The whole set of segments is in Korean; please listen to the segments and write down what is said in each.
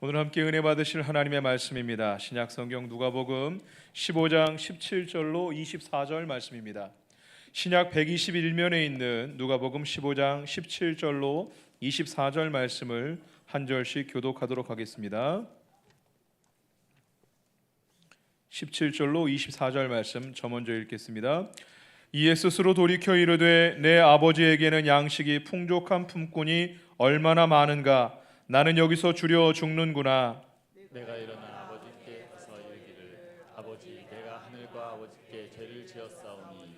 오늘 함께 은혜 받으실 하나님의 말씀입니다. 신약 성경 누가복음 15장 17절로 24절 말씀입니다. 신약 121면에 있는 누가복음 15장 17절로 24절 말씀을 한 절씩 교독하도록 하겠습니다. 17절로 24절 말씀 저 먼저 읽겠습니다. 이에 스스로 돌이켜 이르되 내 아버지에게는 양식이 풍족한 품꾼이 얼마나 많은가. 나는 여기서 주려 죽는구나. 내가 일어나 아버지께서 이르기를 아버지 내가 하늘과 아버지께 죄를 지었사오니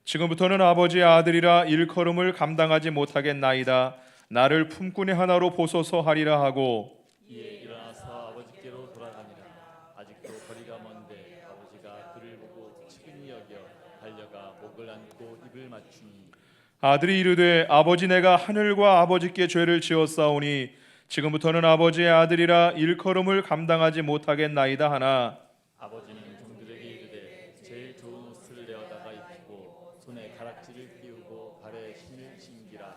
지금부터는 아버지의 아들이라 일컬음을 감당하지 못하겠나이다. 나를 품꾼의 하나로 보소서 하리라 하고 이에 일어나서 아버지께로 돌아가니라. 아직도 거리가 먼데 아버지가 그를 보고 측은히 여겨 달려가 목을 안고 입을 맞추니 아들이 이르되 아버지 내가 하늘과 아버지께 죄를 지었사오니 지금부터는 아버지의 아들이라 일컬음을 감당하지 못하겠나이다 하나 아버지는 종들에게 이르되 제일 좋은 옷을 내어다가 입히고 손에 가락지를 띄우고 발에 신을 신기라.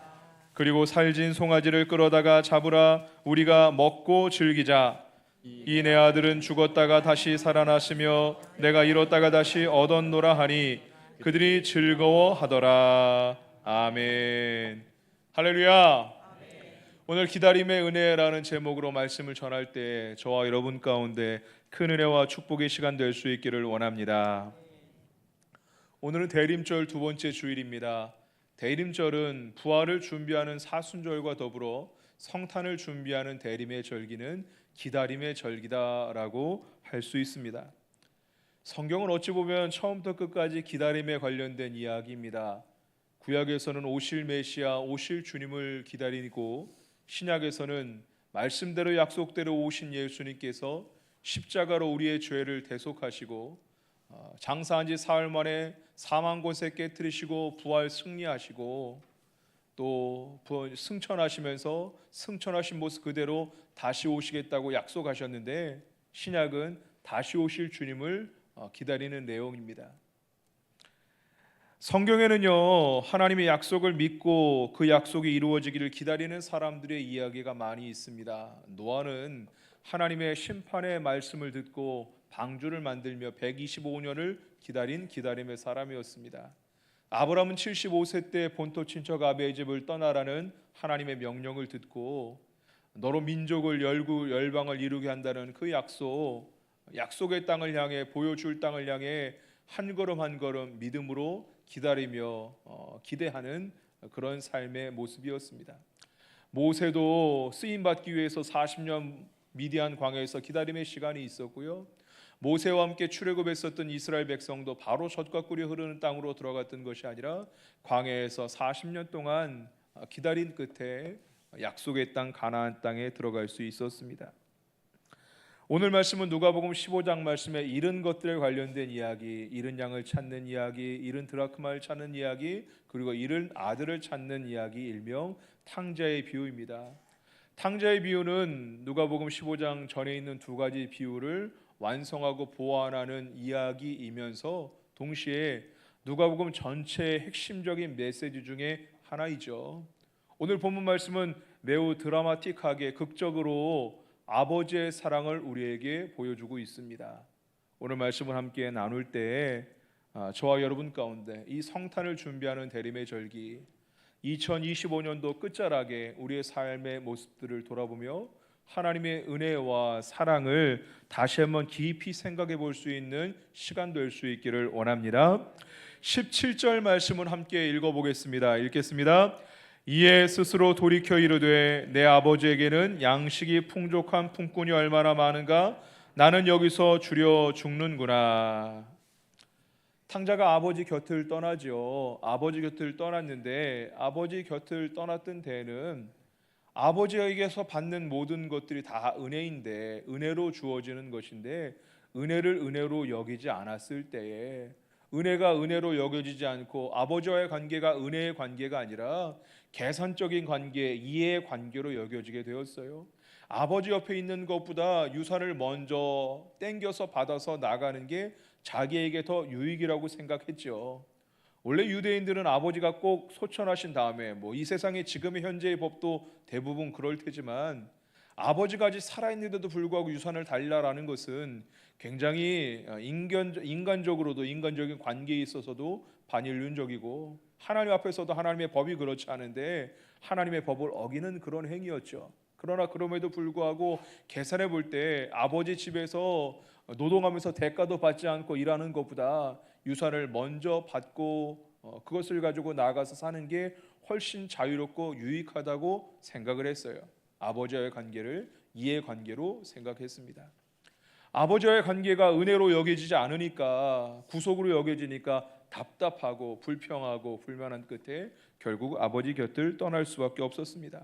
그리고 살진 송아지를 끌어다가 잡으라. 우리가 먹고 즐기자. 이 내 아들은 죽었다가 다시 살아났으며 내가 잃었다가 다시 얻었노라 하니 그들이 즐거워하더라. 아멘. 할렐루야. 오늘 기다림의 은혜라는 제목으로 말씀을 전할 때 저와 여러분 가운데 큰 은혜와 축복의 시간 될 수 있기를 원합니다. 오늘은 대림절 두 번째 주일입니다. 대림절은 부활을 준비하는 사순절과 더불어 성탄을 준비하는 대림의 절기는 기다림의 절기다라고 할 수 있습니다. 성경은 어찌 보면 처음부터 끝까지 기다림에 관련된 이야기입니다. 구약에서는 오실 메시아, 오실 주님을 기다리고 신약에서는 말씀대로 약속대로 오신 예수님께서 십자가로 우리의 죄를 대속하시고 장사한 지 사흘 만에 사망 권세 깨뜨리시고 부활 승리하시고 또 승천하시면서 승천하신 모습 그대로 다시 오시겠다고 약속하셨는데 신약은 다시 오실 주님을 기다리는 내용입니다. 성경에는요 하나님의 약속을 믿고 그 약속이 이루어지기를 기다리는 사람들의 이야기가 많이 있습니다. 노아는 하나님의 심판의 말씀을 듣고 방주를 만들며 125년을 기다린 기다림의 사람이었습니다. 아브라함은 75세 때 본토 친척 아비의 집을 떠나라는 하나님의 명령을 듣고 너로 민족을 열고 열방을 이루게 한다는 그 약속의 땅을 향해 보여줄 땅을 향해 한 걸음 한 걸음 믿음으로 기다리며 기대하는 그런 삶의 모습이었습니다. 모세도 쓰임 받기 위해서 40년 미디안 광야에서 기다림의 시간이 있었고요. 모세와 함께 출애굽했었던 이스라엘 백성도 바로 젖과 꿀이 흐르는 땅으로 들어갔던 것이 아니라 광야에서 40년 동안 기다린 끝에 약속의 땅 가나안 땅에 들어갈 수 있었습니다. 오늘 말씀은 누가복음 15장 말씀에 잃은 것들에 관련된 이야기, 잃은 양을 찾는 이야기, 잃은 드라크마를 찾는 이야기, 그리고 잃은 아들을 찾는 이야기, 일명 탕자의 비유입니다. 탕자의 비유는 누가복음 15장 전에 있는 두 가지 비유를 완성하고 보완하는 이야기이면서 동시에 누가복음 전체의 핵심적인 메시지 중에 하나이죠. 오늘 본문 말씀은 매우 드라마틱하게 극적으로 아버지의 사랑을 우리에게 보여주고 있습니다. 오늘 말씀을 함께 나눌 때 저와 여러분 가운데 이 성탄을 준비하는 대림의 절기 2025년도 끝자락에 우리의 삶의 모습들을 돌아보며 하나님의 은혜와 사랑을 다시 한번 깊이 생각해 볼 수 있는 시간 될 수 있기를 원합니다. 17절 말씀을 함께 읽어보겠습니다. 읽겠습니다. 이에 스스로 돌이켜 이르되 내 아버지에게는 양식이 풍족한 품꾼이 얼마나 많은가. 나는 여기서 주려 죽는구나. 탕자가 아버지 곁을 떠나죠. 아버지 곁을 떠났는데 아버지 곁을 떠났던 때에는 아버지에게서 받는 모든 것들이 다 은혜인데 은혜로 주어지는 것인데 은혜를 은혜로 여기지 않았을 때에 은혜가 은혜로 여겨지지 않고 아버지와의 관계가 은혜의 관계가 아니라 계산적인 관계, 이해의 관계로 여겨지게 되었어요. 아버지 옆에 있는 것보다 유산을 먼저 땡겨서 받아서 나가는 게 자기에게 더 유익이라고 생각했죠. 원래 유대인들은 아버지가 꼭 소천하신 다음에 이 세상의 지금의 현재의 법도 대부분 그럴 테지만 아버지가 아직 살아있는데도 불구하고 유산을 달라라는 것은 굉장히 인간적으로도 인간적인 관계에 있어서도 반인륜적이고 하나님 앞에서도 하나님의 법이 그렇지 않은데 하나님의 법을 어기는 그런 행위였죠. 그러나 그럼에도 불구하고 계산해 볼 때 아버지 집에서 노동하면서 대가도 받지 않고 일하는 것보다 유산을 먼저 받고 그것을 가지고 나아가서 사는 게 훨씬 자유롭고 유익하다고 생각을 했어요. 아버지와의 관계를 이해관계로 생각했습니다. 아버지와의 관계가 은혜로 여겨지지 않으니까 구속으로 여겨지니까 답답하고 불평하고 불만한 끝에 결국 아버지 곁을 떠날 수밖에 없었습니다.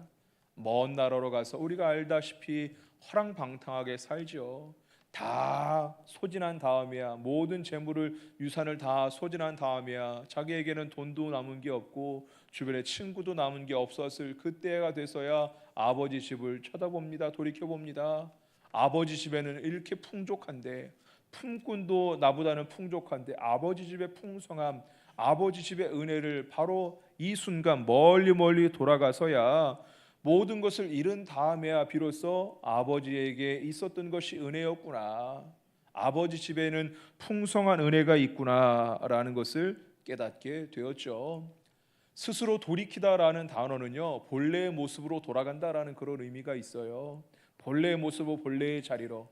먼 나라로 가서 우리가 알다시피 허랑방탕하게 살죠. 다 소진한 다음이야 모든 재물을 유산을 다 소진한 다음이야 자기에게는 돈도 남은 게 없고 주변에 친구도 남은 게 없었을 그때가 돼서야 아버지 집을 쳐다봅니다. 돌이켜봅니다. 아버지 집에는 이렇게 풍족한데 품꾼도 나보다는 풍족한데 아버지 집의 풍성함 아버지 집의 은혜를 바로 이 순간 멀리 돌아가서야 모든 것을 잃은 다음에야 비로소 아버지에게 있었던 것이 은혜였구나. 아버지 집에는 풍성한 은혜가 있구나라는 것을 깨닫게 되었죠. 스스로 돌이키다라는 단어는요. 본래의 모습으로 돌아간다라는 그런 의미가 있어요. 본래의 모습으로 본래의 자리로.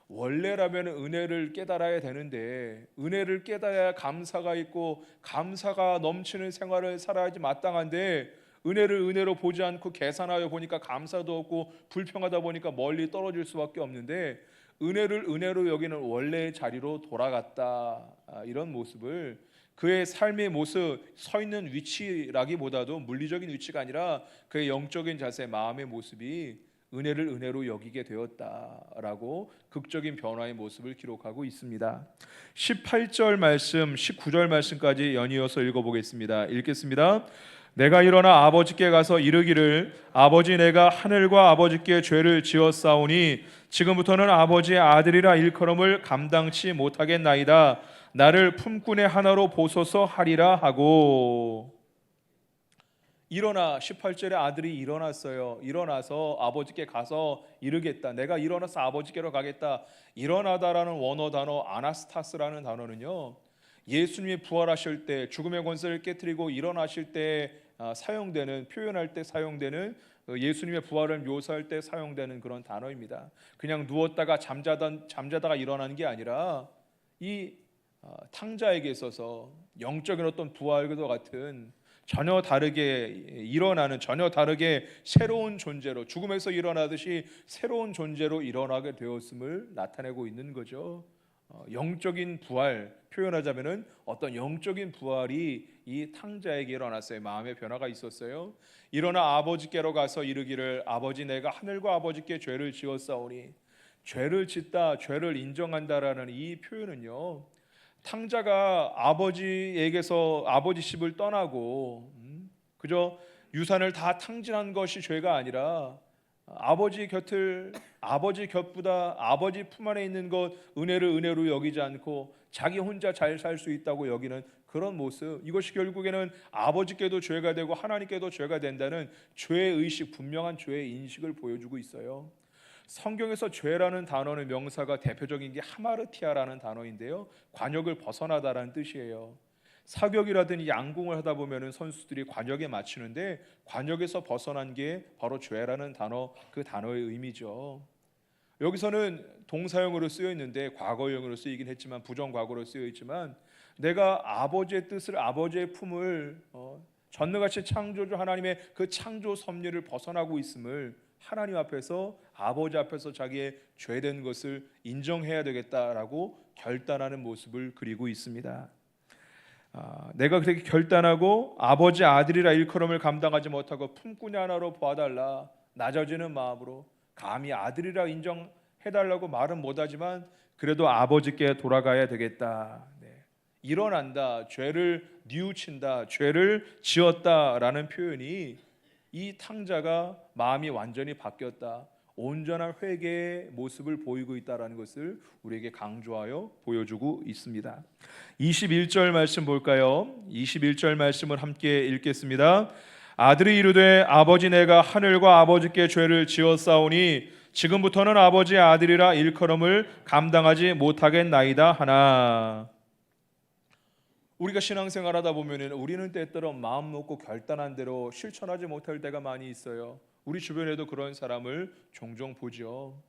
원래라면 은혜를 깨달아야 되는데 은혜를 깨달아야 감사가 있고 감사가 넘치는 생활을 살아야지 마땅한데 은혜를 은혜로 보지 않고 계산하여 보니까 감사도 없고 불평하다 보니까 멀리 떨어질 수밖에 없는데 은혜를 은혜로 여기는 원래의 자리로 돌아갔다. 이런 모습을 그의 삶의 모습 서 있는 위치라기보다도 물리적인 위치가 아니라 그의 영적인 자세 마음의 모습이 은혜를 은혜로 여기게 되었다라고 극적인 변화의 모습을 기록하고 있습니다. 18절 말씀 19절 말씀까지 연이어서 읽어보겠습니다. 읽겠습니다. 내가 일어나 아버지께 가서 이르기를 아버지 내가 하늘과 아버지께 죄를 지었사오니 지금부터는 아버지의 아들이라 일컬음을 감당치 못하겠나이다. 나를 품꾼의 하나로 보소서 하리라 하고 일어나 18절에 아들이 일어났어요. 일어나서 아버지께 가서 이르겠다. 내가 일어나서 아버지께로 가겠다. 일어나다라는 원어 단어 아나스타스라는 단어는요. 예수님이 부활하실 때 죽음의 권세를 깨뜨리고 일어나실 때 사용되는 표현할 때 사용되는 예수님의 부활을 묘사할 때 사용되는 그런 단어입니다. 그냥 누웠다가 잠자다가 일어나는 게 아니라 이 탕자에게 있어서 영적인 어떤 부활과 같은 전혀 다르게 일어나는 전혀 다르게 새로운 존재로 죽음에서 일어나듯이 새로운 존재로 일어나게 되었음을 나타내고 있는 거죠. 영적인 부활 표현하자면은 어떤 영적인 부활이 이 탕자에게 일어났어요. 마음의 변화가 있었어요. 일어나 아버지께로 가서 이르기를 아버지 내가 하늘과 아버지께 죄를 지었사오니 죄를 짓다 죄를 인정한다라는 이 표현은요. 탕자가 아버지에게서 아버지 집을 떠나고 그저 유산을 다 탕진한 것이 죄가 아니라 아버지 곁보다 아버지 품 안에 있는 것 은혜를 은혜로 여기지 않고 자기 혼자 잘 살 수 있다고 여기는 그런 모습 이것이 결국에는 아버지께도 죄가 되고 하나님께도 죄가 된다는 죄의 의식 분명한 죄의 인식을 보여주고 있어요. 성경에서 죄라는 단어는 명사가 대표적인 게 하마르티아라는 단어인데요. 관역을 벗어나다라는 뜻이에요. 사격이라든지 양궁을 하다 보면은 선수들이 관역에 맞추는데 관역에서 벗어난 게 바로 죄라는 단어 그 단어의 의미죠. 여기서는 동사형으로 쓰여 있는데 과거형으로 쓰이긴 했지만 부정과거로 쓰여 있지만 내가 아버지의 뜻을 아버지의 품을 전능하신 창조주 하나님의 그 창조 섭리를 벗어나고 있음을 하나님 앞에서 아버지 앞에서 자기의 죄된 것을 인정해야 되겠다라고 결단하는 모습을 그리고 있습니다. 내가 그렇게 결단하고 아버지 아들이라 일컬음을 감당하지 못하고 품꾼이 하나로 봐달라 낮아지는 마음으로 감히 아들이라 인정해달라고 말은 못하지만 그래도 아버지께 돌아가야 되겠다. 일어난다, 죄를 뉘우친다, 죄를 지었다라는 표현이 이 탕자가 마음이 완전히 바뀌었다, 온전한 회개의 모습을 보이고 있다라는 것을 우리에게 강조하여 보여주고 있습니다. 21절 말씀 볼까요? 21절 말씀을 함께 읽겠습니다. 아들이 이르되 아버지 내가 하늘과 아버지께 죄를 지었사오니 지금부터는 아버지의 아들이라 일컬음을 감당하지 못하겠나이다 하나. 우리가 신앙생활하다 보면은 우리는 때때로 마음 먹고 결단한 대로 실천하지 못할 때가 많이 있어요. 우리 주변에도 그런 사람을 종종 보죠.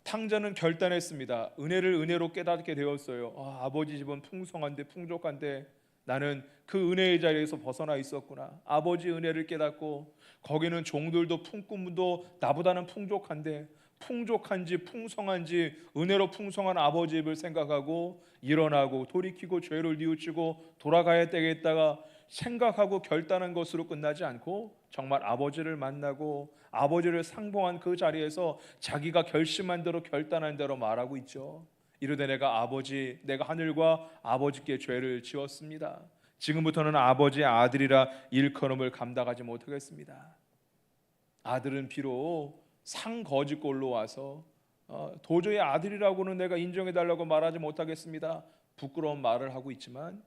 탕자는 결단했습니다. 은혜를 은혜로 깨닫게 되었어요. 아버지 집은 풍성한데 풍족한데 나는 그 은혜의 자리에서 벗어나 있었구나. 아버지 은혜를 깨닫고 거기는 종들도 품꾼도 나보다는 풍족한데 풍족한지 풍성한지 은혜로 풍성한 아버지 집을 생각하고 일어나고 돌이키고 죄를 뉘우치고 돌아가야 되겠다가 생각하고 결단한 것으로 끝나지 않고 정말 아버지를 만나고 아버지를 상봉한 그 자리에서 자기가 결심한 대로 결단한 대로 말하고 있죠. 이르되 내가 하늘과 아버지께 죄를 지었습니다. 지금부터는 아버지의 아들이라 일컬음을 감당하지 못하겠습니다. 아들은 비록 상거짓골로 와서 도저히 아들이라고는 내가 인정해달라고 말하지 못하겠습니다. 부끄러운 말을 하고 있지만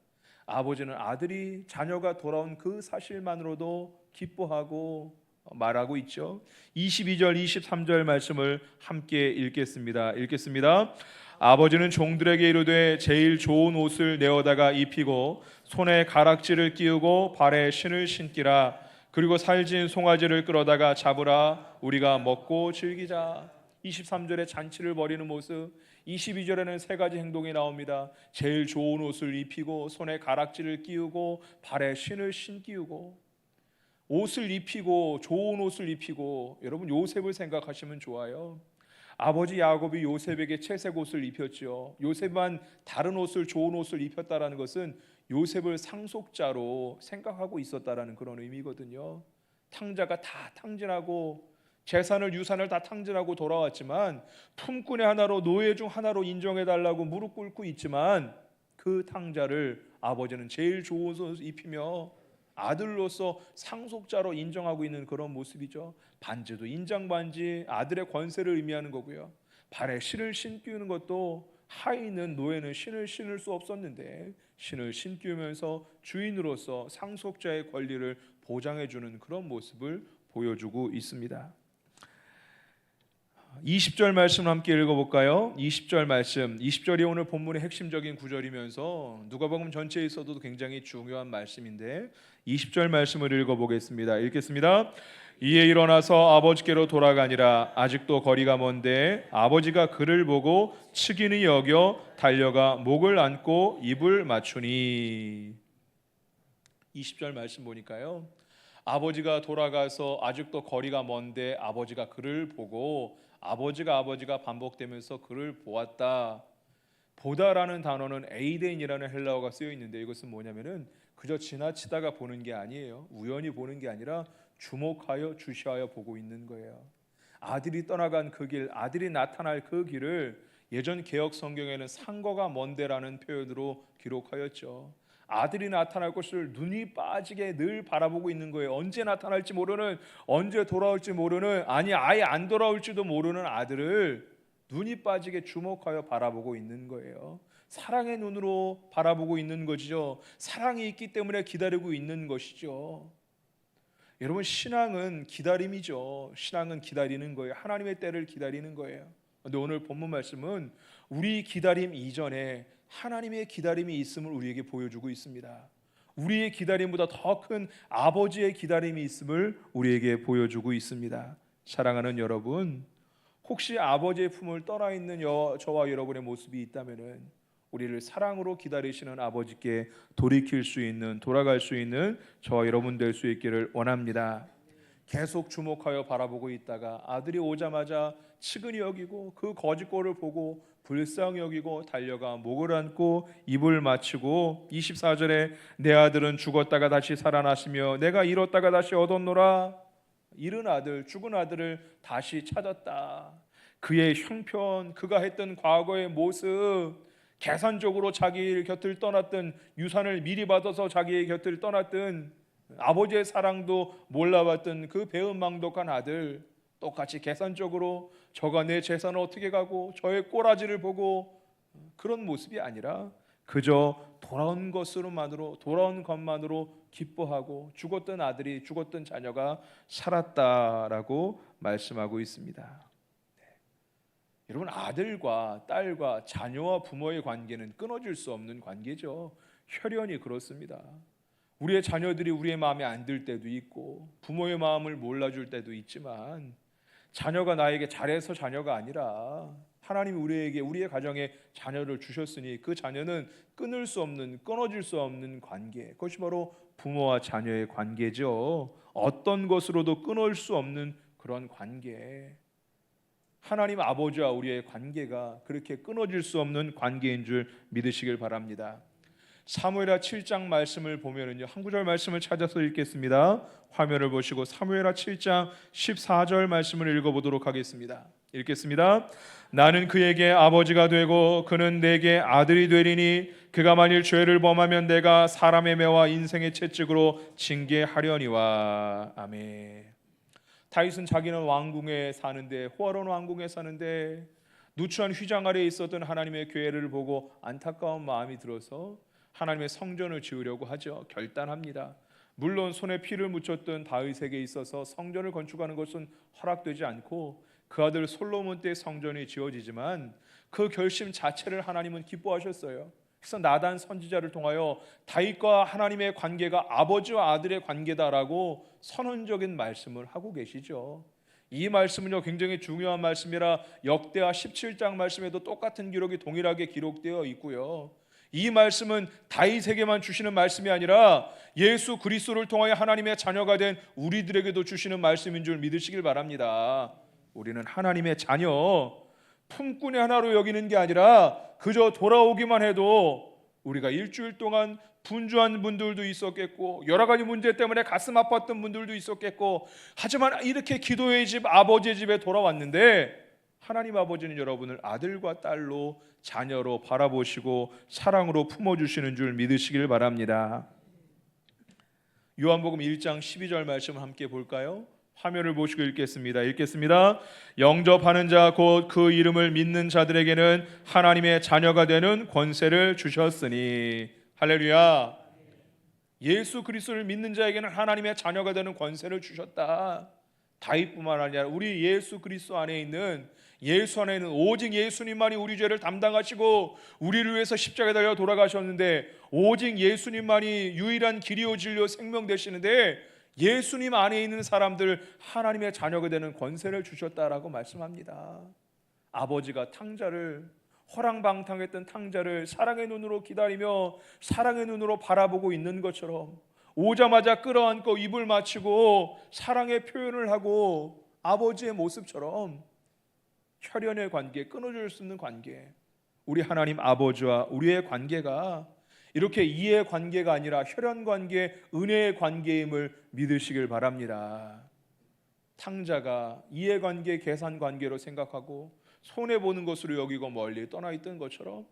아버지는 아들이 자녀가 돌아온 그 사실만으로도 기뻐하고 말하고 있죠. 22절 23절 말씀을 함께 읽겠습니다. 아버지는 종들에게 이르되 제일 좋은 옷을 내어다가 입히고 손에 가락지를 끼우고 발에 신을 신기라. 그리고 살진 송아지를 끌어다가 잡으라. 우리가 먹고 즐기자. 23절에 잔치를 벌이는 모습, 22절에는 세 가지 행동이 나옵니다. 제일 좋은 옷을 입히고 손에 가락지를 끼우고 발에 신을 신기우고. 옷을 입히고 좋은 옷을 입히고, 여러분 요셉을 생각하시면 좋아요. 아버지 야곱이 요셉에게 채색 옷을 입혔죠. 요셉만 다른 옷을 좋은 옷을 입혔다라는 것은 요셉을 상속자로 생각하고 있었다라는 그런 의미거든요. 탕자가 다 탕진하고 재산을 유산을 다 탕진하고 돌아왔지만 품꾼의 하나로 노예 중 하나로 인정해달라고 무릎 꿇고 있지만 그 탕자를 아버지는 제일 좋은 옷을 입히며 아들로서 상속자로 인정하고 있는 그런 모습이죠. 반지도 인장반지, 아들의 권세를 의미하는 거고요. 발에 신을 신기우는 것도 하인은 노예는 신을 신을 수 없었는데 신을 신기우면서 주인으로서 상속자의 권리를 보장해주는 그런 모습을 보여주고 있습니다. 20절 말씀 함께 읽어볼까요? 20절 말씀, 20절이 오늘 본문의 핵심적인 구절이면서 누가복음 전체에 있어도 굉장히 중요한 말씀인데 20절 말씀을 읽어보겠습니다. 읽겠습니다. 이에 일어나서 아버지께로 돌아가니라. 아직도 거리가 먼데 아버지가 그를 보고 측은히 여겨 달려가 목을 안고 입을 맞추니. 20절 말씀 보니까요, 아버지가 돌아가서 아직도 거리가 먼데 아버지가 그를 보고 아버지가 반복되면서 그를 보았다. 보다라는 단어는 에이덴이라는 헬라어가 쓰여 있는데 이것은 뭐냐면은 그저 지나치다가 보는 게 아니에요. 우연히 보는 게 아니라 주목하여 주시하여 보고 있는 거예요. 아들이 떠나간 그 길, 아들이 나타날 그 길을 예전 개역 성경에는 상거가 먼데라는 표현으로 기록하였죠. 아들이 나타날 것을 눈이 빠지게 늘 바라보고 있는 거예요. 언제 나타날지 모르는, 언제 돌아올지 모르는, 아니 아예 안 돌아올지도 모르는 아들을 눈이 빠지게 주목하여 바라보고 있는 거예요. 사랑의 눈으로 바라보고 있는 것이죠. 사랑이 있기 때문에 기다리고 있는 것이죠. 여러분, 신앙은 기다림이죠. 신앙은 기다리는 거예요. 하나님의 때를 기다리는 거예요. 그런데 오늘 본문 말씀은 우리 기다림 이전에 하나님의 기다림이 있음을 우리에게 보여주고 있습니다. 우리의 기다림보다 더 큰 아버지의 기다림이 있음을 우리에게 보여주고 있습니다. 사랑하는 여러분, 혹시 아버지의 품을 떠나 있는 저와 여러분의 모습이 있다면은 우리를 사랑으로 기다리시는 아버지께 돌이킬 수 있는, 돌아갈 수 있는 저와 여러분 될 수 있기를 원합니다. 계속 주목하여 바라보고 있다가 아들이 오자마자 측은히 여기고 그 거짓골을 보고 불쌍히 여기고 달려가 목을 안고 입을 맞추고 24절에 내 아들은 죽었다가 다시 살아나시며 내가 잃었다가 다시 얻었노라. 잃은 아들, 죽은 아들을 다시 찾았다. 그의 형편, 그가 했던 과거의 모습, 계산적으로 자기 곁을 떠났던, 유산을 미리 받아서 자기의 곁을 떠났던, 아버지의 사랑도 몰라봤던 그 배은망덕한 아들, 똑같이 계산적으로 저가 내 재산을 어떻게 가고 저의 꼬라지를 보고 그런 모습이 아니라 그저 돌아온 것만으로 기뻐하고 죽었던 아들이, 죽었던 자녀가 살았다라고 말씀하고 있습니다. 여러분, 아들과 딸과 자녀와 부모의 관계는 끊어질 수 없는 관계죠. 혈연이 그렇습니다. 우리의 자녀들이 우리의 마음에 안 들 때도 있고 부모의 마음을 몰라줄 때도 있지만, 자녀가 나에게 잘해서 자녀가 아니라 하나님이 우리에게 우리의 가정에 자녀를 주셨으니 그 자녀는 끊을 수 없는, 끊어질 수 없는 관계, 그것이 바로 부모와 자녀의 관계죠. 어떤 것으로도 끊을 수 없는 그런 관계, 하나님 아버지와 우리의 관계가 그렇게 끊어질 수 없는 관계인 줄 믿으시길 바랍니다. 사무엘하 7장 말씀을 보면은요, 한 구절 말씀을 찾아서 읽겠습니다. 화면을 보시고 사무엘하 7장 14절 말씀을 읽어보도록 하겠습니다. 읽겠습니다. 나는 그에게 아버지가 되고 그는 내게 아들이 되리니 그가 만일 죄를 범하면 내가 사람의 매와 인생의 채찍으로 징계하려니와. 아멘. 다윗은 자기는 왕궁에 사는데, 호화로운 왕궁에 사는데 누추한 휘장 아래에 있었던 하나님의 교회를 보고 안타까운 마음이 들어서 하나님의 성전을 지으려고 하죠. 결단합니다. 물론 손에 피를 묻혔던 다윗에게 있어서 성전을 건축하는 것은 허락되지 않고 그 아들 솔로몬 때 성전이 지어지지만 그 결심 자체를 하나님은 기뻐하셨어요. 그래서 나단 선지자를 통하여 다윗과 하나님의 관계가 아버지와 아들의 관계다라고 선언적인 말씀을 하고 계시죠. 이 말씀은요, 굉장히 중요한 말씀이라 역대하 17장 말씀에도 똑같은 기록이 동일하게 기록되어 있고요. 이 말씀은 다윗에게만 주시는 말씀이 아니라 예수 그리스도를 통하여 하나님의 자녀가 된 우리들에게도 주시는 말씀인 줄 믿으시길 바랍니다. 우리는 하나님의 자녀, 품꾼의 하나로 여기는 게 아니라 그저 돌아오기만 해도 우리가 일주일 동안 분주한 분들도 있었겠고 여러 가지 문제 때문에 가슴 아팠던 분들도 있었겠고, 하지만 이렇게 기도의 집, 아버지의 집에 돌아왔는데 하나님 아버지는 여러분을 아들과 딸로, 자녀로 바라보시고 사랑으로 품어주시는 줄 믿으시길 바랍니다. 요한복음 1장 12절 말씀 함께 볼까요? 화면을 보시고 읽겠습니다. 영접하는 자 곧 그 이름을 믿는 자들에게는 하나님의 자녀가 되는 권세를 주셨으니. 할렐루야. 예수 그리스도를 믿는 자에게는 하나님의 자녀가 되는 권세를 주셨다. 다윗뿐만 아니라 우리 예수 그리스도 안에 있는, 예수 안에 있는 오직 예수님만이 우리 죄를 담당하시고 우리를 위해서 십자가에 달려 돌아가셨는데, 오직 예수님만이 유일한 길이요 진리요 생명 되시는데 예수님 안에 있는 사람들 하나님의 자녀가 되는 권세를 주셨다라고 말씀합니다. 아버지가 탕자를, 허랑방탕했던 탕자를 사랑의 눈으로 기다리며 사랑의 눈으로 바라보고 있는 것처럼, 오자마자 끌어안고 입을 맞추고 사랑의 표현을 하고 아버지의 모습처럼 혈연의 관계, 끊어질 수 없는 관계, 우리 하나님 아버지와 우리의 관계가 이렇게 이해의 관계가 아니라 혈연 관계, 은혜의 관계임을 믿으시길 바랍니다. 탕자가 이해 관계, 계산 관계로 생각하고 손해 보는 것으로 여기고 멀리 떠나 있던 것처럼,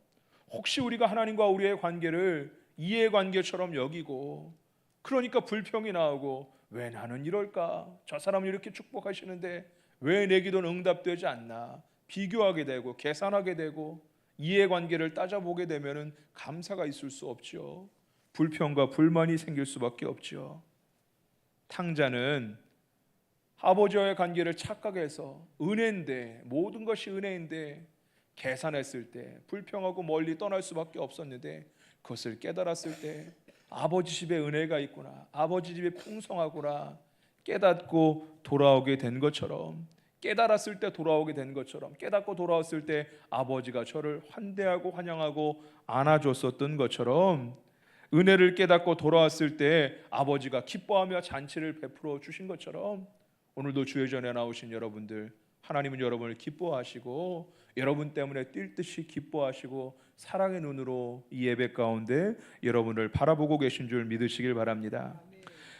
혹시 우리가 하나님과 우리의 관계를 이해 관계처럼 여기고, 그러니까 불평이 나오고, 왜 나는 이럴까? 저 사람은 이렇게 축복하시는데 왜 내 기도는 응답되지 않나? 비교하게 되고 계산하게 되고 이해관계를 따져보게 되면 감사가 있을 수 없죠. 불평과 불만이 생길 수밖에 없죠. 탕자는 아버지와의 관계를 착각해서 은혜인데, 모든 것이 은혜인데 계산했을 때 불평하고 멀리 떠날 수밖에 없었는데, 그것을 깨달았을 때 아버지 집에 은혜가 있구나, 아버지 집에 풍성하구나 깨닫고 돌아오게 된 것처럼, 깨달았을 때 돌아오게 된 것처럼, 깨닫고 돌아왔을 때 아버지가 저를 환대하고 환영하고 안아줬었던 것처럼, 은혜를 깨닫고 돌아왔을 때 아버지가 기뻐하며 잔치를 베풀어 주신 것처럼, 오늘도 주의 전에 나오신 여러분들, 하나님은 여러분을 기뻐하시고 여러분 때문에 뛸 듯이 기뻐하시고 사랑의 눈으로 이 예배 가운데 여러분을 바라보고 계신 줄 믿으시길 바랍니다.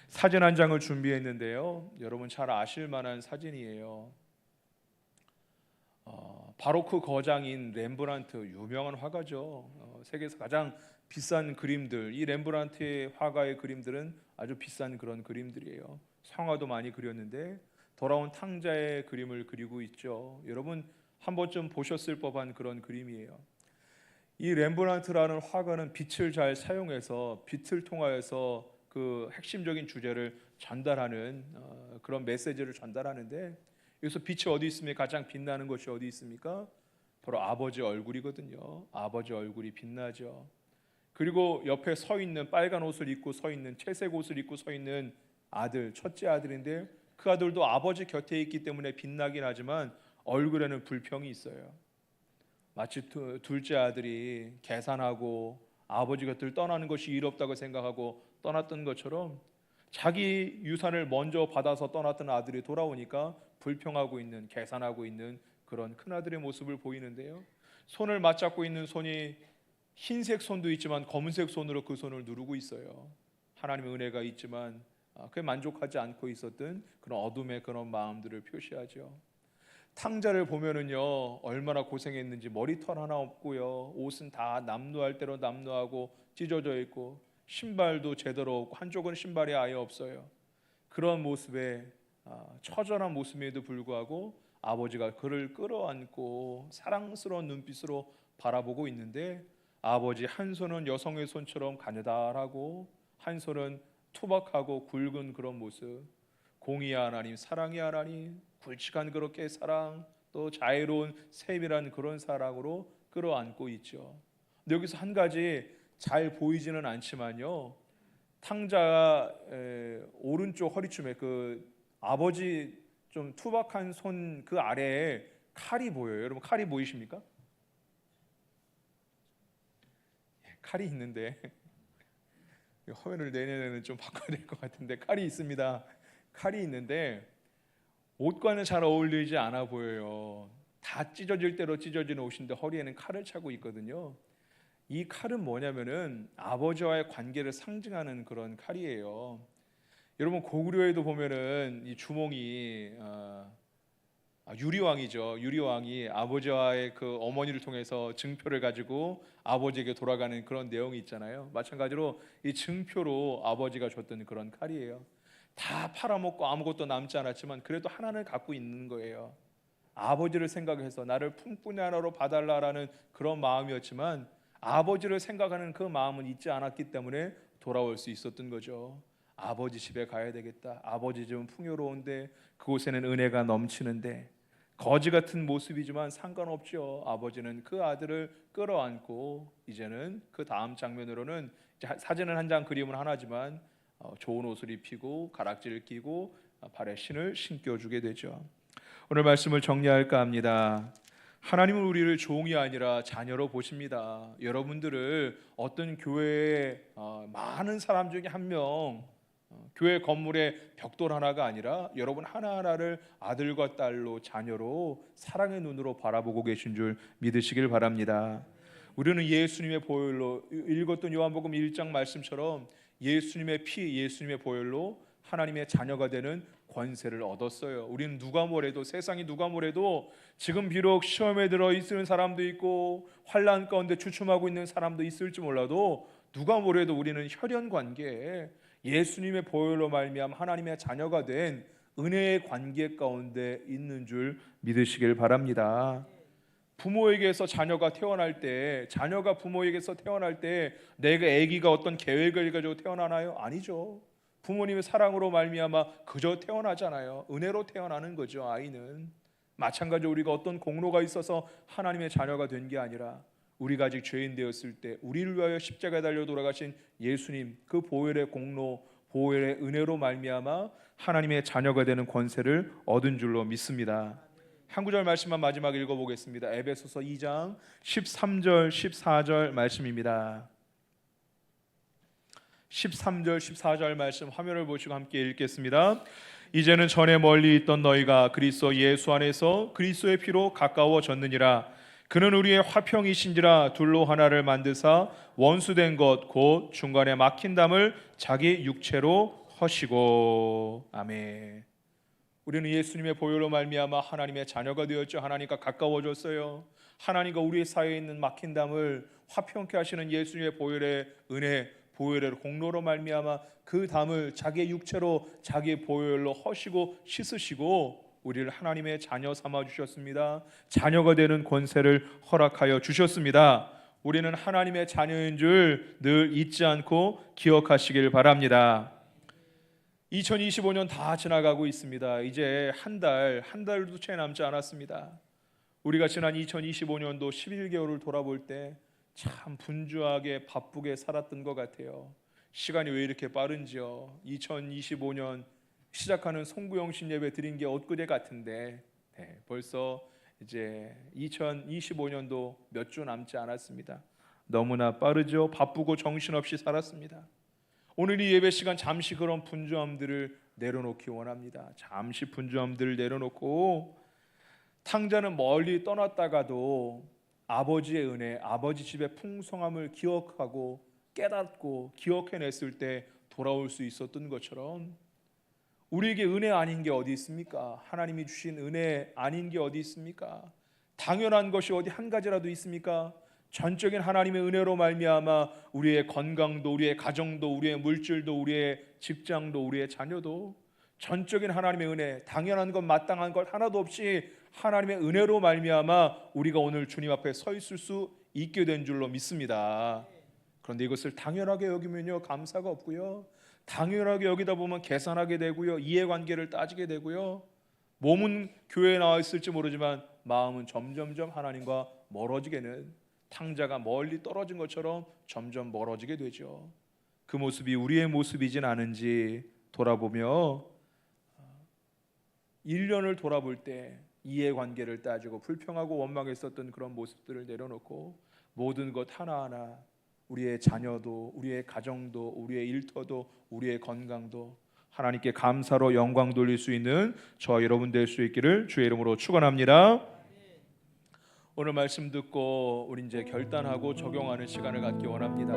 사진 한 장을 준비했는데요, 여러분 잘 아실 만한 사진이에요. 바로크 거장인 렘브란트, 유명한 화가죠. 세계에서 가장 비싼 그림들, 이 렘브란트의 화가의 그림들은 아주 비싼 그런 그림들이에요. 성화도 많이 그렸는데 돌아온 탕자의 그림을 그리고 있죠. 여러분 한 번쯤 보셨을 법한 그런 그림이에요. 이 렘브란트라는 화가는 빛을 잘 사용해서 빛을 통하여서 그 핵심적인 주제를 전달하는 그런 메시지를 전달하는데, 여기서 빛이 어디 있습니까? 가장 빛나는 것이 어디 있습니까? 바로 아버지 얼굴이거든요. 아버지 얼굴이 빛나죠. 그리고 옆에 서 있는 빨간 옷을 입고 서 있는 채색 옷을 입고 서 있는 아들, 첫째 아들인데 그 아들도 아버지 곁에 있기 때문에 빛나긴 하지만 얼굴에는 불평이 있어요. 마치 둘째 아들이 계산하고 아버지 곁을 떠나는 것이 이롭다고 생각하고 떠났던 것처럼 자기 유산을 먼저 받아서 떠났던 아들이 돌아오니까 불평하고 있는, 계산하고 있는 그런 큰아들의 모습을 보이는데요. 손을 맞잡고 있는 손이 흰색 손도 있지만 검은색 손으로 그 손을 누르고 있어요. 하나님의 은혜가 있지만 그에 만족하지 않고 있었던 그런 어둠의 그런 마음들을 표시하죠. 탕자를 보면은요, 얼마나 고생했는지 머리털 하나 없고요, 옷은 다 남루할 대로 남루하고 찢어져 있고 신발도 제대로 없고 한쪽은 신발이 아예 없어요. 그런 모습에 처절한 모습에도 불구하고 아버지가 그를 끌어안고 사랑스러운 눈빛으로 바라보고 있는데 아버지 한 손은 여성의 손처럼 가느다랗고 한 손은 투박하고 굵은 그런 모습, 공의의 하나님, 사랑의 하나님, 굵직한 그렇게 사랑, 또 자애로운 세밀한 그런 사랑으로 끌어안고 있죠. 근데 여기서 한 가지 잘 보이지는 않지만요, 탕자 오른쪽 허리춤에 그 아버지 좀 투박한 손 그 아래에 칼이 보여요. 여러분 칼이 보이십니까? 칼이 있는데 화면을 내년에는 좀 바꿔야 될 것 같은데 칼이 있습니다. 칼이 있는데 옷과는 잘 어울리지 않아 보여요. 다 찢어질 대로 찢어진 옷인데 허리에는 칼을 차고 있거든요. 이 칼은 뭐냐면은 아버지와의 관계를 상징하는 그런 칼이에요. 여러분 고구려에도 보면은 이 주몽이 유리왕이죠. 유리왕이 아버지와의 그 어머니를 통해서 증표를 가지고 아버지에게 돌아가는 그런 내용이 있잖아요. 마찬가지로 이 증표로 아버지가 줬던 그런 칼이에요. 다 팔아먹고 아무것도 남지 않았지만 그래도 하나는 갖고 있는 거예요. 아버지를 생각해서 나를 품꾼이 하나로 봐달라라는 그런 마음이었지만 아버지를 생각하는 그 마음은 잊지 않았기 때문에 돌아올 수 있었던 거죠. 아버지 집에 가야 되겠다. 아버지 집은 풍요로운데 그곳에는 은혜가 넘치는데 거지 같은 모습이지만 상관없죠. 아버지는 그 아들을 끌어안고 이제는 그 다음 장면으로는 사진은 한 장 그림은 하나지만 좋은 옷을 입히고 가락지를 끼고 발에 신을 신겨주게 되죠. 오늘 말씀을 정리할까 합니다. 하나님은 우리를 종이 아니라 자녀로 보십니다. 여러분들을 어떤 교회의 많은 사람 중에 한 명, 교회 건물의 벽돌 하나가 아니라 여러분 하나하나를 아들과 딸로 자녀로 사랑의 눈으로 바라보고 계신 줄 믿으시길 바랍니다. 우리는 예수님의 보혈로 읽었던 요한복음 1장 말씀처럼 예수님의 피, 예수님의 보혈로 하나님의 자녀가 되는 권세를 얻었어요. 우리는 누가 뭐래도 세상이 누가 뭐래도 지금 비록 시험에 들어 있는 사람도 있고 환난 가운데 주춤하고 있는 사람도 있을지 몰라도 누가 뭐래도 우리는 혈연 관계에 예수님의 보혈로 말미암아 하나님의 자녀가 된 은혜의 관계 가운데 있는 줄 믿으시길 바랍니다. 부모에게서 자녀가 태어날 때, 자녀가 부모에게서 태어날 때 내가 아기가 어떤 계획을 가지고 태어나나요? 아니죠. 부모님의 사랑으로 말미암아 그저 태어나잖아요. 은혜로 태어나는 거죠. 아이는 마찬가지로 우리가 어떤 공로가 있어서 하나님의 자녀가 된 게 아니라 우리가 아직 죄인 되었을 때 우리를 위하여 십자가에 달려 돌아가신 예수님 그 보혈의 공로, 보혈의 은혜로 말미암아 하나님의 자녀가 되는 권세를 얻은 줄로 믿습니다. 한 구절 말씀만 마지막 읽어보겠습니다. 에베소서 2장 13절 14절 말씀입니다. 13절 14절 말씀 화면을 보시고 함께 읽겠습니다. 이제는 전에 멀리 있던 너희가 그리스도 예수 안에서 그리스도의 피로 가까워졌느니라. 그는 우리의 화평이신지라 둘로 하나를 만드사 원수된 것 곧 중간에 막힌 담을 자기 육체로 허시고. 아멘. 우리는 예수님의 보혈로 말미암아 하나님의 자녀가 되었죠. 하나님과 가까워졌어요. 하나님과 우리 사이에 있는 막힌 담을 화평케 하시는 예수님의 보혈의 은혜, 보혈의 공로로 말미암아 그 담을 자기의 육체로 자기의 보혈로 허시고 씻으시고 우리를 하나님의 자녀 삼아 주셨습니다. 자녀가 되는 권세를 허락하여 주셨습니다. 우리는 하나님의 자녀인 줄 늘 잊지 않고 기억하시길 바랍니다. 2025년 다 지나가고 있습니다. 이제 한 달도 채 남지 않았습니다. 우리가 지난 2025년도 11개월을 돌아볼 때 참 분주하게 바쁘게 살았던 것 같아요. 시간이 왜 이렇게 빠른지요. 2025년 시작하는 송구영신 예배 드린 게 엊그제 같은데 벌써 이제 2025년도 몇 주 남지 않았습니다. 너무나 빠르죠. 바쁘고 정신없이 살았습니다. 오늘 이 예배 시간 잠시 그런 분주함들을 내려놓기 원합니다. 잠시 분주함들을 내려놓고 탕자는 멀리 떠났다가도 아버지의 은혜, 아버지 집의 풍성함을 기억하고 깨닫고 기억해냈을 때 돌아올 수 있었던 것처럼 우리에게 은혜 아닌 게 어디 있습니까? 하나님이 주신 은혜 아닌 게 어디 있습니까? 당연한 것이 어디 한 가지라도 있습니까? 전적인 하나님의 은혜로 말미암아 우리의 건강도, 우리의 가정도, 우리의 물질도, 우리의 직장도, 우리의 자녀도 전적인 하나님의 은혜, 당연한 것, 마땅한 것 하나도 없이 하나님의 은혜로 말미암아 우리가 오늘 주님 앞에 서 있을 수 있게 된 줄로 믿습니다. 그런데 이것을 당연하게 여기면요 감사가 없고요, 당연하게 여기다 보면 계산하게 되고요, 이해관계를 따지게 되고요, 몸은 교회에 나와 있을지 모르지만 마음은 점점점 하나님과 멀어지게는 탕자가 멀리 떨어진 것처럼 점점 멀어지게 되죠. 그 모습이 우리의 모습이진 않은지 돌아보며 1년을 돌아볼 때 이해관계를 따지고 불평하고 원망했었던 그런 모습들을 내려놓고 모든 것 하나하나 우리의 자녀도, 우리의 가정도, 우리의 일터도, 우리의 건강도 하나님께 감사로 영광 돌릴 수 있는 저와 여러분 될 수 있기를 주의 이름으로 축원합니다. 오늘 말씀 듣고 우리 이제 결단하고 적용하는 시간을 갖기 원합니다.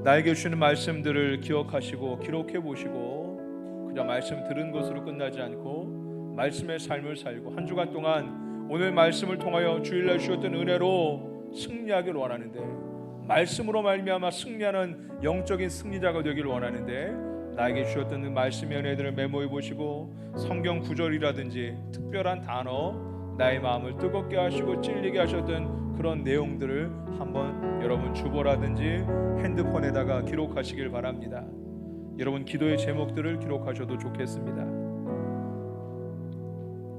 나에게 주시는 말씀들을 기억하시고 기록해 보시고 그냥 말씀 들은 것으로 끝나지 않고 말씀의 삶을 살고 한 주간 동안 오늘 말씀을 통하여 주일날 주셨던 은혜로 승리하기를 원하는데, 말씀으로 말미암아 승리하는 영적인 승리자가 되기를 원하는데, 나에게 주셨던 그 말씀의 은혜들을 메모해 보시고 성경 구절이라든지 특별한 단어, 나의 마음을 뜨겁게 하시고 찔리게 하셨던 그런 내용들을 한번 여러분 주보라든지 핸드폰에다가 기록하시길 바랍니다. 여러분 기도의 제목들을 기록하셔도 좋겠습니다.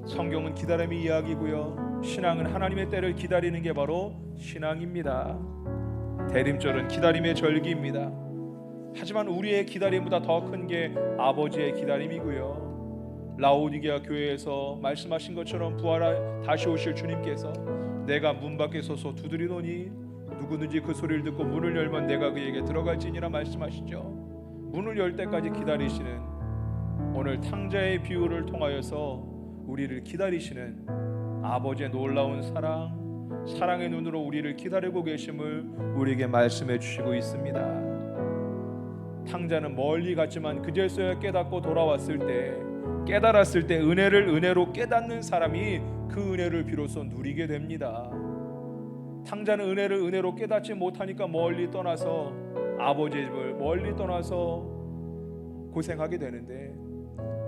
성경은 기다림의 이야기고요, 신앙은 하나님의 때를 기다리는 게 바로 신앙입니다. 대림절은 기다림의 절기입니다. 하지만 우리의 기다림보다 더 큰 게 아버지의 기다림이고요, 라오디게아 교회에서 말씀하신 것처럼 부활하 다시 오실 주님께서 내가 문 밖에 서서 두드리노니 누구든지 그 소리를 듣고 문을 열면 내가 그에게 들어갈지니라 말씀하시죠. 문을 열 때까지 기다리시는 오늘 탕자의 비유를 통하여서 우리를 기다리시는 아버지의 놀라운 사랑, 사랑의 눈으로 우리를 기다리고 계심을 우리에게 말씀해 주시고 있습니다. 탕자는 멀리 갔지만 그제서야 깨닫고 돌아왔을 때, 깨달았을 때 은혜를 은혜로 깨닫는 사람이 그 은혜를 비로소 누리게 됩니다. 탕자는 은혜를 은혜로 깨닫지 못하니까 멀리 떠나서 아버지의 집을 멀리 떠나서 고생하게 되는데,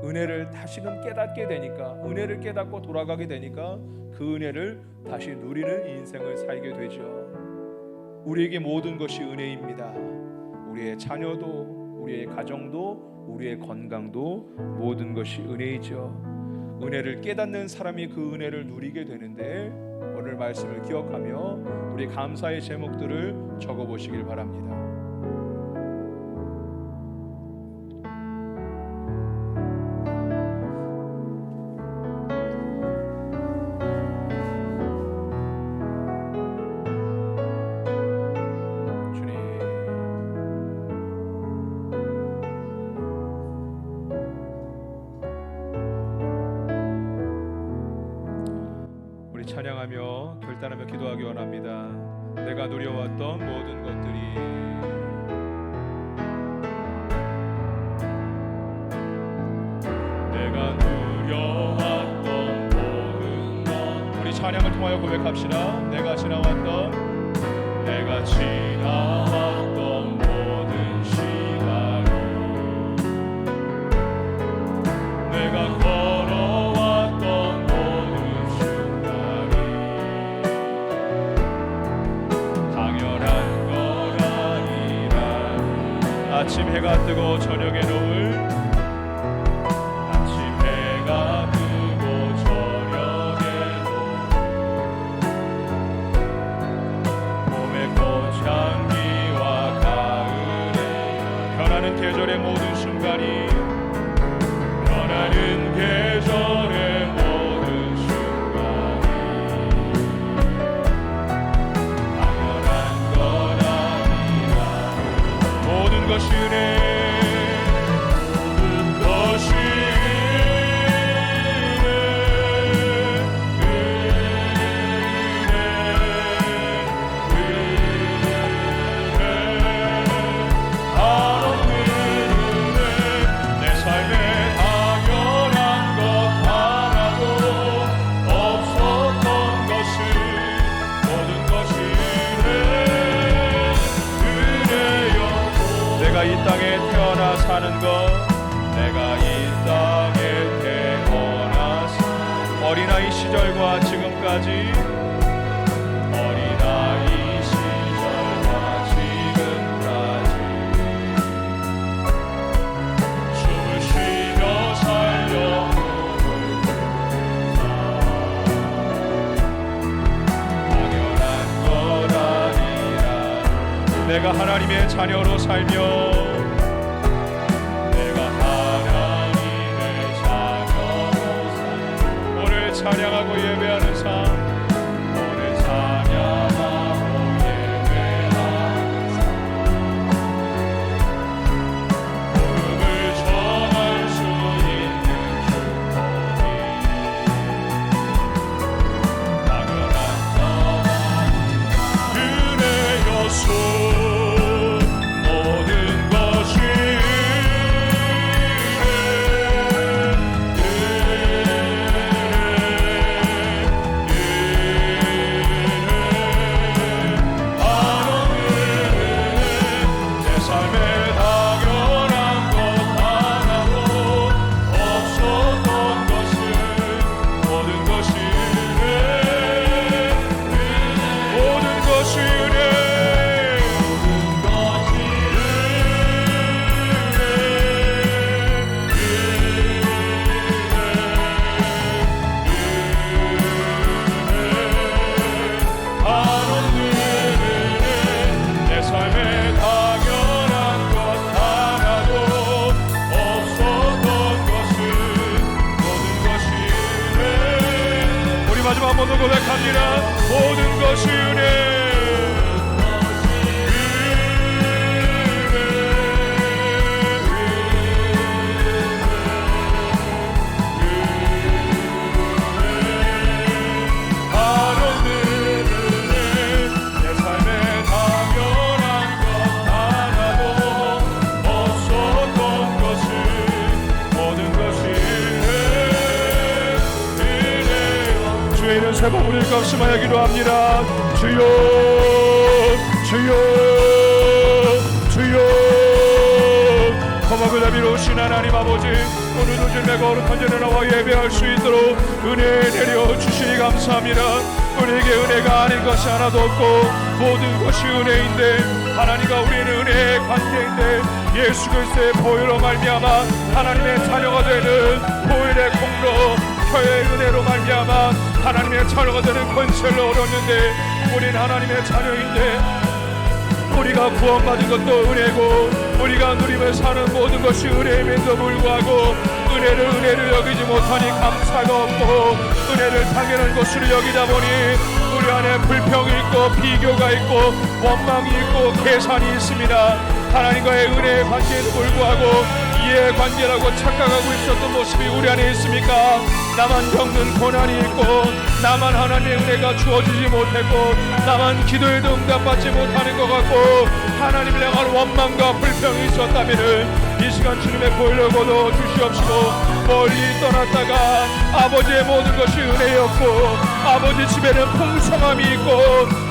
은혜를 다시금 깨닫게 되니까, 은혜를 깨닫고 돌아가게 되니까 그 은혜를 다시 누리는 인생을 살게 되죠. 우리에게 모든 것이 은혜입니다. 우리의 자녀도, 우리의 가정도, 우리의 건강도 모든 것이 은혜이죠. 은혜를 깨닫는 사람이 그 은혜를 누리게 되는데, 오늘 말씀을 기억하며 우리 감사의 제목들을 적어보시길 바랍니다. 찬양하며 결단하며 기도하기 원합니다. 내가 누려왔던 모든 것들이, 내가 누려왔던 모든 것, 우리 찬양을 통하여 고백합시다. 내가 지나왔던 모든 시간이, 내가 걸어왔던 아침 해가 뜨고 저녁에 노을, 사는 것 내가 이 땅에 태어나서 어린아이 시절과 지금까지 어린아이 시절과 지금까지 숨을 쉬며 살려 당연한 것 아니라 내가 하나님의 자녀로 살며 찬양하고 예배하는 삶 오늘 찬양하고 예배하는 삶 무릎을 정할 수 있는 축복이 당연한 것 은혜였소 모든 것이 마지막 한 번 더 고백합니다. 모든 것이 은혜 세번 우리를 값심하여 기도합니다. 주여 주여 주여 험하고 자비로우신 하나님 아버지 오늘도 주님의 거룩한 전에 나와 예배할 수 있도록 은혜 내려 주시니 감사합니다. 우리에게 은혜가 아닌 것이 하나도 없고 모든 것이 은혜인데 하나님과 우리는 은혜의 관계인데 예수 그리스도의 보혈로 말미암아 하나님의 자녀가 되는 보혈의 공로 의 은혜로 말미암아 하나님의 자녀가 되는 권세를 얻었는데 우리는 하나님의 자녀인데 우리가 구원받은 것도 은혜고 우리가 누리며 사는 모든 것이 은혜임에도 불구하고 은혜를 여기지 못하니 감사가 없고 은혜를 당연한 것으로 여기다 보니 우리 안에 불평이 있고 비교가 있고 원망이 있고 계산이 있습니다. 하나님과의 은혜의 관계에도 불구하고 이해의 관계라고 착각하고 있었던 모습이 우리 안에 있습니까? 나만 겪는 고난이 있고 나만 하나님의 은혜가 주어지지 못했고 나만 기도에도 응답받지 못하는 것 같고 하나님을 향한 원망과 불평이 있었다면 이 시간 주님의 보혈로 거둬 주시옵시고 멀리 떠났다가 아버지의 모든 것이 은혜였고 아버지 집에는 풍성함이 있고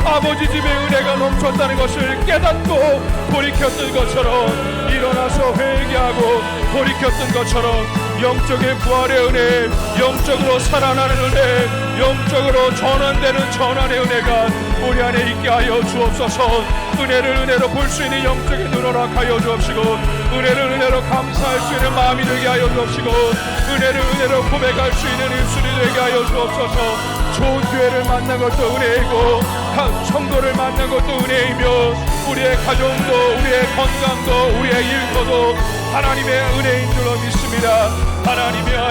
아버지 집에 은혜가 넘쳤다는 것을 깨닫고 돌이켰던 것처럼 일어나서 회개하고 돌이켰던 것처럼 영적인 부활의 은혜, 영적으로 살아나는 은혜, 영적으로 전환되는 전환의 은혜가 우리 안에 있게 하여 주옵소서. 은혜를 은혜로 볼 수 있는 영적인 눈을 허락하여 주옵시고 은혜를 은혜로 감사할 수 있는 마음이 되게 하여 주옵시고 은혜를 은혜로 고백할 수 있는 입술이 되게 하여 주옵소서. 좋은 교회를 만난 것도 은혜이고 성도를 만난 것도 은혜이며 우리의 가정도 우리의 건강도 우리의 일터도 하나님의 은혜인 줄로 믿습니다. 하나님이여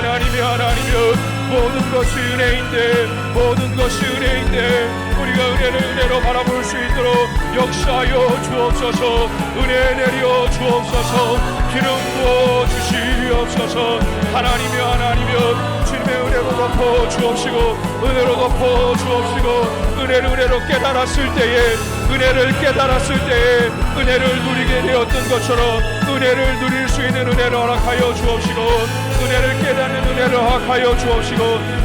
모든 것이 은혜인데 모든 것이 은혜인데 우리가 은혜를 은혜로 바라볼 수 있도록 역사하여 주옵소서. 은혜 내려 주옵소서. 기름 부어 주시옵소서. 하나님이여 주님의 은혜로 덮어 주옵시고 은혜로 덮어 주옵시고 은혜를 깨달았을 때에 은혜를 깨달았을 때에 은혜를 누리게 되었던 것처럼 은혜를 누릴 수 있는 은혜를 허락하여 주옵시고 은혜를 깨닫는 은혜를 허락하여 주옵시고,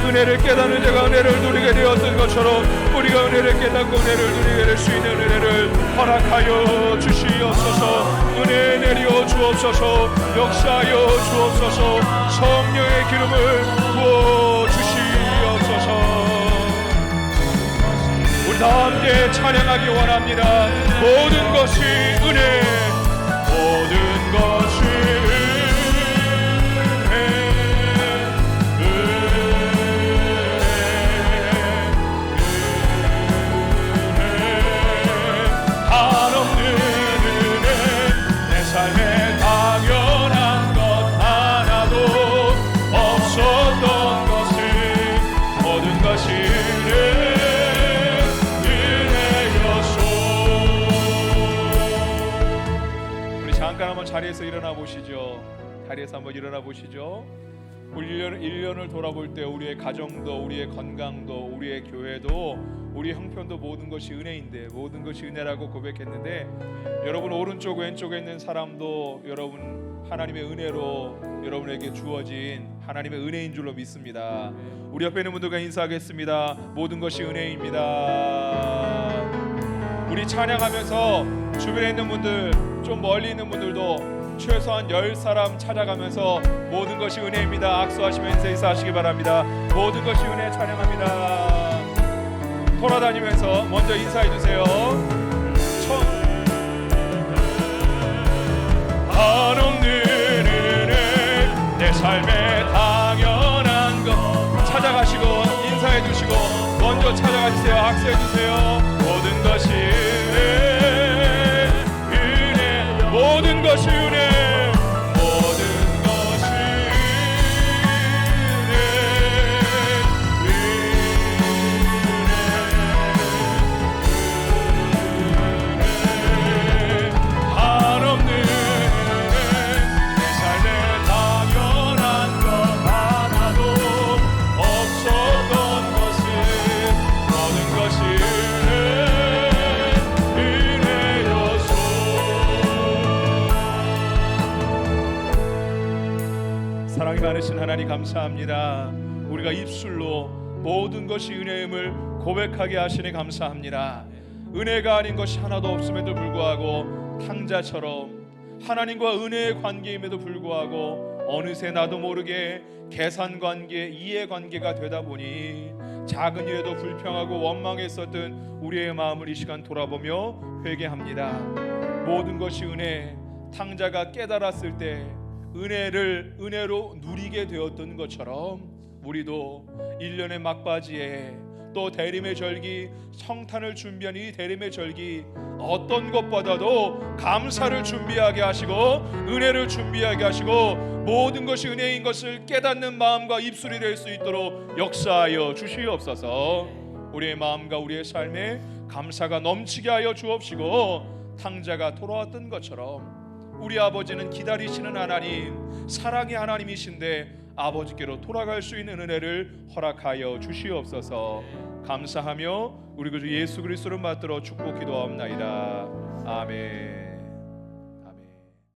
은혜를 깨닫는 자가 은혜를 누리게 되었던 것처럼 우리가 은혜를 깨닫고 은혜를 누리게 될 수 있는 은혜를 허락하여 주시옵소서. 은혜 내려 주옵소서. 역사하여 주옵소서. 성령의 기름을 부어 주시옵소서. 우리 다 함께 찬양하기 원합니다. 모든 것이 은혜, 모든 것이 삶에 당연한 것 하나도 없었던 것을 모든 것이 은혜였소. 우리 잠깐 한번 자리에서 일어나 보시죠. 자리에서 한번 일어나 보시죠. 우리 1년을 돌아볼 때 우리의 가정도, 우리의 건강도, 우리의 교회도, 우리 형편도 모든 것이 은혜인데, 모든 것이 은혜라고 고백했는데, 여러분 오른쪽 왼쪽에 있는 사람도 여러분 하나님의 은혜로 여러분에게 주어진 하나님의 은혜인 줄로 믿습니다. 우리 옆에 있는 분들과 인사하겠습니다. 모든 것이 은혜입니다. 우리 찬양하면서 주변에 있는 분들, 좀 멀리 있는 분들도 최소한 10사람 찾아가면서 모든 것이 은혜입니다 악수하시면서 인사하시기 바랍니다. 모든 것이 은혜 찬양합니다. 돌아다니면서 먼저 인사해 주세요. 한없는 은혜, 내 삶에 당연한 것 찾아가시고 인사해 주시고 먼저 찾아가주세요. 악수해 주세요. 모든 것이 은혜, 모든 것이 은혜, 사랑이 많으신 하나님 감사합니다. 우리가 입술로 모든 것이 은혜임을 고백하게 하시니 감사합니다. 은혜가 아닌 것이 하나도 없음에도 불구하고 탕자처럼 하나님과 은혜의 관계임에도 불구하고 어느새 나도 모르게 계산관계, 이해관계가 되다 보니 작은 일에도 불평하고 원망했었던 우리의 마음을 이 시간 돌아보며 회개합니다. 모든 것이 은혜, 탕자가 깨달았을 때 은혜로 누리게 되었던 것처럼 우리도 1년의 막바지에 또 대림의 절기, 성탄을 준비한 이 대림의 절기 어떤 것보다도 감사를 준비하게 하시고 은혜를 준비하게 하시고 모든 것이 은혜인 것을 깨닫는 마음과 입술이 될 수 있도록 역사하여 주시옵소서. 우리의 마음과 우리의 삶에 감사가 넘치게 하여 주옵시고 탕자가 돌아왔던 것처럼 우리 아버지는 기다리시는 하나님, 사랑의 하나님이신데 아버지께로 돌아갈 수 있는 은혜를 허락하여 주시옵소서. 감사하며 우리 구주 예수 그리스도를 받들어 축복 기도하옵나이다. 아멘.